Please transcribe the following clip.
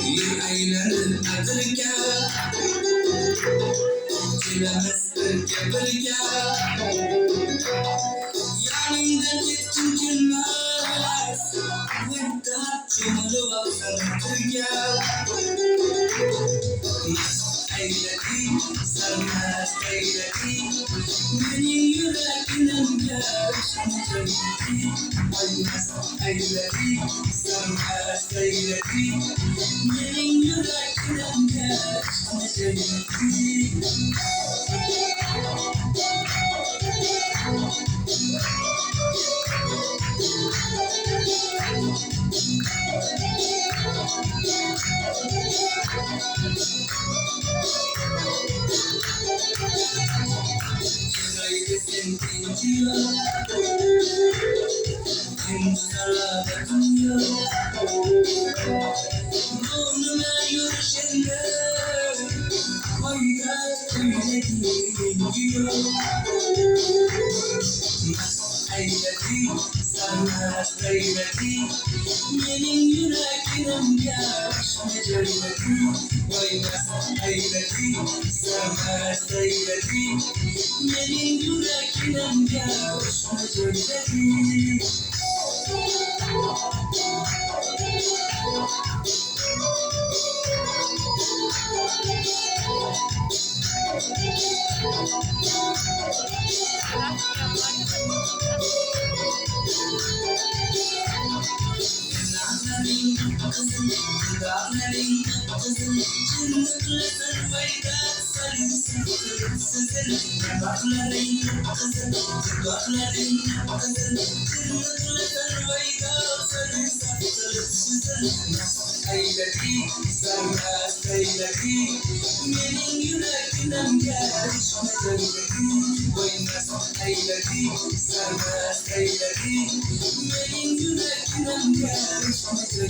يعينن أتركا تلمس كبركا يعني دلت الناس وانت شملوا أفرقا Aylaki, sarmaz aylaki, beni yüreğinden yaşayacaktı. Aylaz aylaki, sarmaz aylaki, beni yüreğinden yaşayacaktı. Benim yüreğim yaşayacaktı. Oynaz aylaki, sarmaz aylaki, benim yüreğim yaşayacaktı. Aylaki, sarmaz aylaki, benim yüreğim yaşayacaktı. Oynaz aylaki, sarmaz aylaki, benim yüreğim yaşayacaktı.